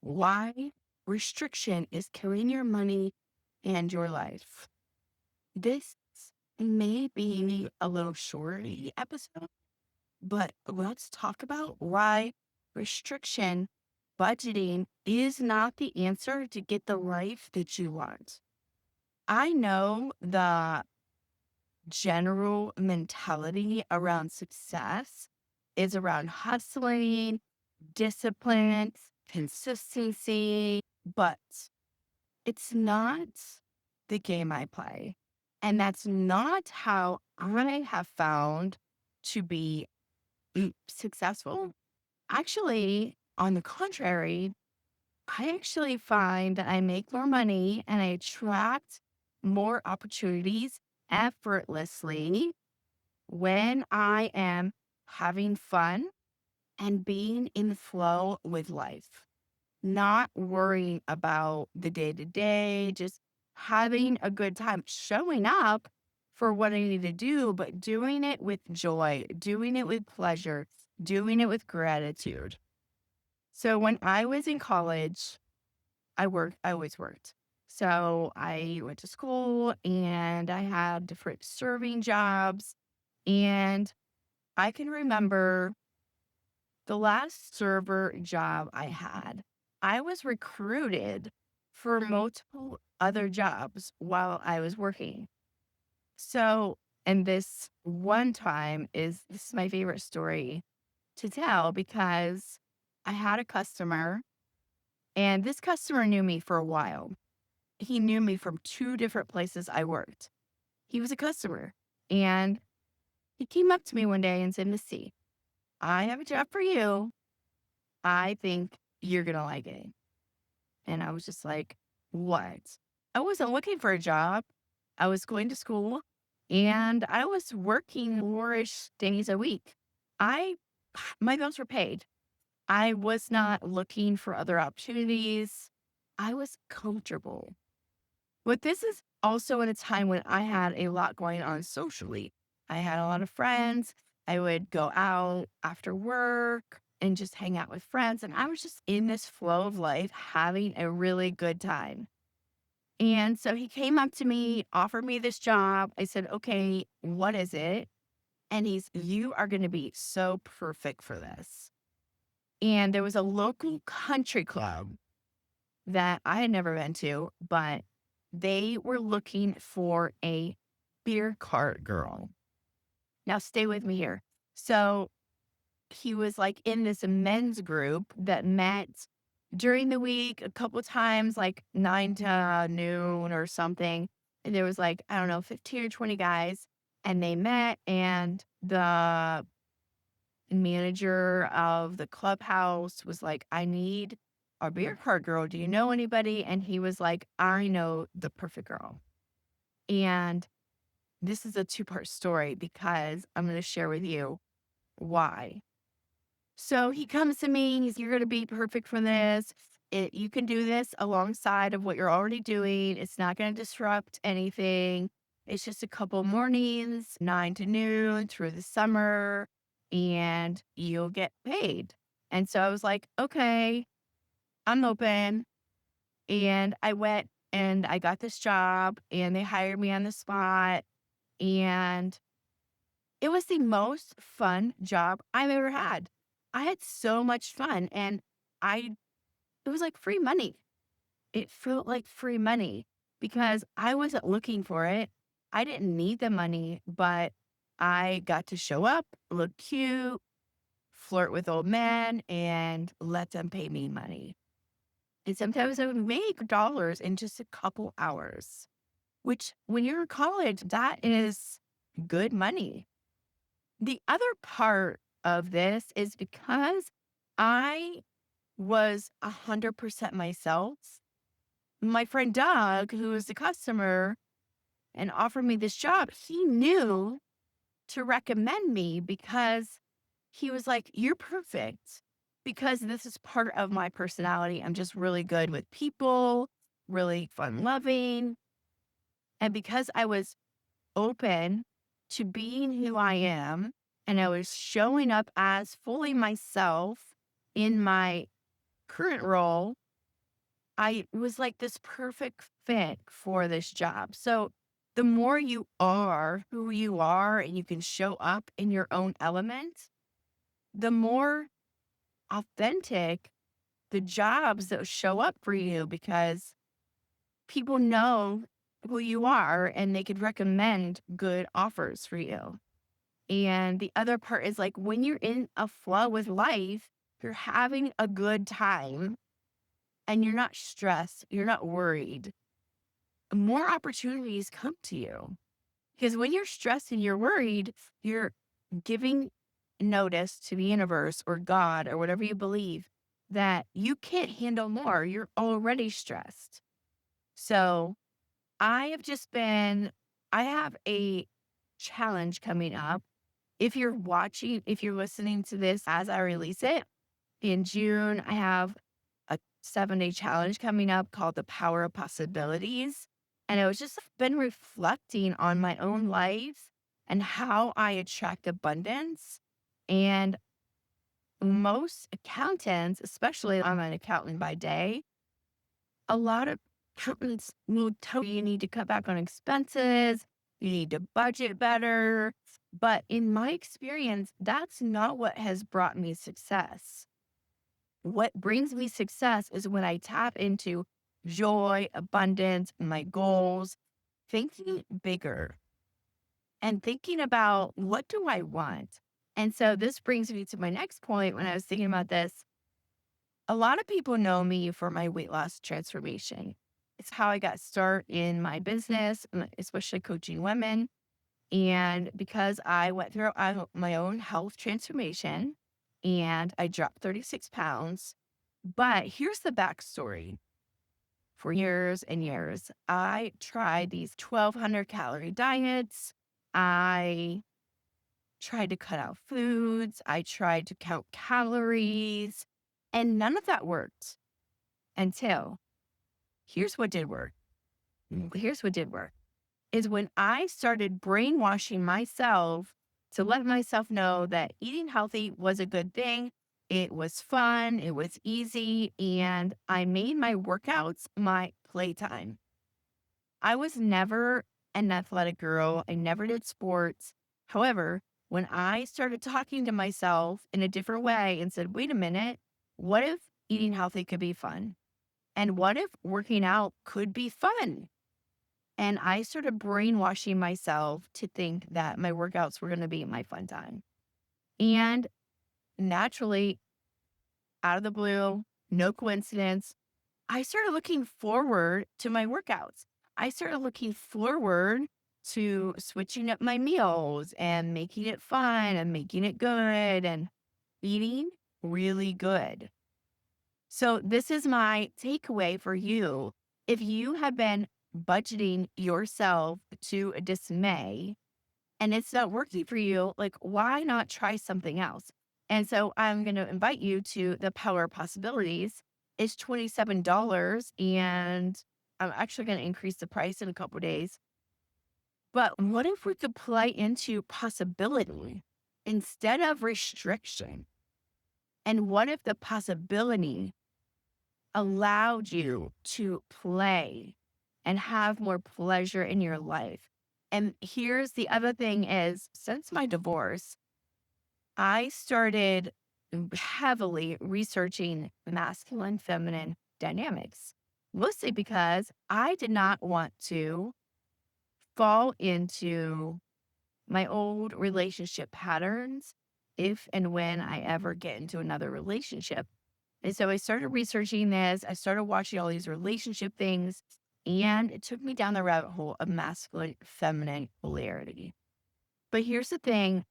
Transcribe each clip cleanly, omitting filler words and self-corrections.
why restriction is killing your money and your life. This may be a little shorty episode, but let's talk about why restriction budgeting is not the answer to get the life that you want. I know the general mentality around success is around hustling, discipline, consistency, but it's not the game I play. And that's not how I have found to be successful. Actually, on the contrary, I actually find that I make more money and I attract more opportunities effortlessly when I am having fun and being in flow with life, not worrying about the day to day, just having a good time, showing up for what I need to do, but doing it with joy, doing it with pleasure, doing it with gratitude. So when I was in college, I always worked. So I went to school and I had different serving jobs. And I can remember the last server job I had, I was recruited for multiple other jobs while I was working. So, and this one time this is my favorite story to tell because I had a customer and this customer knew me for a while. He knew me from two different places I worked. He was a customer and he came up to me one day and said, Missy, I have a job for you. I think you're going to like it. And I was just like, what? I wasn't looking for a job. I was going to school and I was working 4-ish days a week. I, my bills were paid. I was not looking for other opportunities. I was comfortable. But this is also at a time when I had a lot going on socially. I had a lot of friends. I would go out after work and just hang out with friends. And I was just in this flow of life, having a really good time. And so he came up to me, offered me this job. I said, okay, what is it? And you are going to be so perfect for this. And there was a local country club that I had never been to, but they were looking for a beer cart girl. Now, stay with me here. So he was like in this men's group that met during the week a couple of times, like 9 to noon or something. And there was like, I don't know, 15 or 20 guys, and they met, and the manager of the clubhouse was like, I need a beer cart girl. Do you know anybody? And he was like, I know the perfect girl. And this is a two-part story because I'm going to share with you why. So he comes to me, you're going to be perfect for this. You can do this alongside of what you're already doing. It's not going to disrupt anything. It's just a couple mornings, 9 to noon through the summer, and you'll get paid. And so I was like, okay, I'm open. And I went and I got this job and they hired me on the spot. And it was the most fun job I've ever had. I had so much fun and I it was like free money. It felt like free money because I wasn't looking for it. I didn't need the money, but I got to show up, look cute, flirt with old men, and let them pay me money. And sometimes I would make dollars in just a couple hours, which when you're in college, that is good money. The other part of this is because I was 100% myself. My friend Doug, who was the customer and offered me this job, he knew to recommend me because he was like, you're perfect because this is part of my personality. I'm just really good with people, really fun loving. And because I was open to being who I am and I was showing up as fully myself in my current role, I was like this perfect fit for this job. So the more you are who you are and you can show up in your own element, the more authentic the jobs that show up for you because people know who you are and they could recommend good offers for you. And the other part is like when you're in a flow with life, you're having a good time and you're not stressed, you're not worried, more opportunities come to you. Because when you're stressed and you're worried, you're giving notice to the universe or God or whatever you believe that you can't handle more. You're already stressed. So I have a challenge coming up. If you're listening to this as I release it in June, I have a 7-day challenge coming up called the Power of Possibilities. And I was just been reflecting on my own life and how I attract abundance. And most accountants, especially I'm an accountant by day, a lot of accountants will tell you need to cut back on expenses, you need to budget better. But in my experience, that's not what has brought me success. What brings me success is when I tap into joy, abundance, my goals, thinking bigger and thinking about what do I want? And so this brings me to my next point when I was thinking about this. A lot of people know me for my weight loss transformation. It's how I got started in my business, especially coaching women. And because I went through my own health transformation and I dropped 36 pounds. But here's the backstory. For years and years, I tried these 1,200 calorie diets. I tried to cut out foods. I tried to count calories, and none of that worked until here's what did work. Here's what did work is when I started brainwashing myself to let myself know that eating healthy was a good thing. It was fun, it was easy, and I made my workouts my playtime. I was never an athletic girl. I never did sports. However, when I started talking to myself in a different way and said, wait a minute, what if eating healthy could be fun? And what if working out could be fun? And I started brainwashing myself to think that my workouts were going to be my fun time. And naturally, out of the blue, no coincidence, I started looking forward to my workouts. I started looking forward to switching up my meals and making it fun and making it good and eating really good. So, this is my takeaway for you. If you have been budgeting yourself to dismay and it's not working for you, like, why not try something else? And so, I'm going to invite you to the Power of Possibilities. It's $27, and I'm actually going to increase the price in a couple days. But what if we could play into possibility instead of restriction? And what if the possibility allowed you to play and have more pleasure in your life? And here's the other thing is since my divorce, I started heavily researching masculine feminine dynamics, mostly because I did not want to fall into my old relationship patterns if and when I ever get into another relationship. And so I started researching this. I started watching all these relationship things, and it took me down the rabbit hole of masculine feminine polarity. But here's the thing,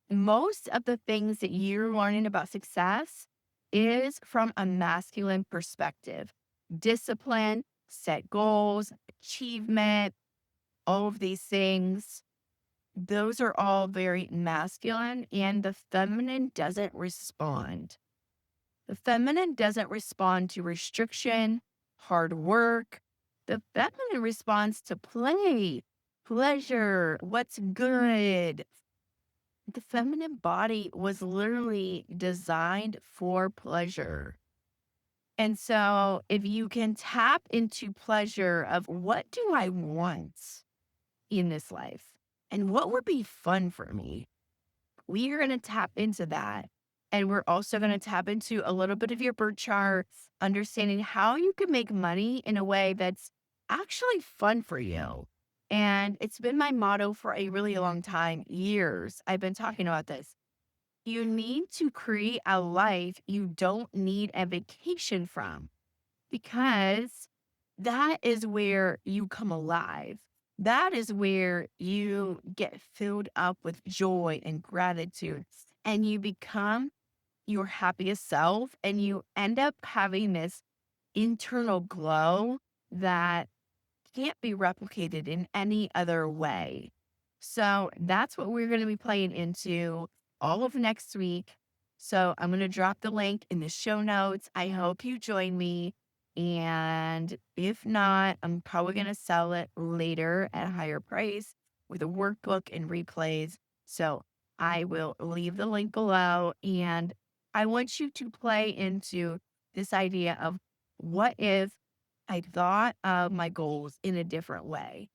most of the things that you're learning about success is from a masculine perspective. Discipline, set goals, achievement, all of these things. Those are all very masculine, and the feminine doesn't respond. The feminine doesn't respond to restriction, hard work. The feminine responds to play, pleasure, what's good. The feminine body was literally designed for pleasure. And so if you can tap into pleasure of what do I want in this life and what would be fun for me, we are going to tap into that. And we're also going to tap into a little bit of your birth chart, understanding how you can make money in a way that's actually fun for you. And it's been my motto for a really long time, years. I've been talking about this. You need to create a life you don't need a vacation from, because that is where you come alive. That is where you get filled up with joy and gratitude, and you become your happiest self, and you end up having this internal glow that can't be replicated in any other way. So that's what we're going to be playing into all of next week. So I'm going to drop the link in the show notes. I hope you join me. And if not, I'm probably going to sell it later at a higher price with a workbook and replays. So I will leave the link below. And I want you to play into this idea of what if I thought of my goals in a different way.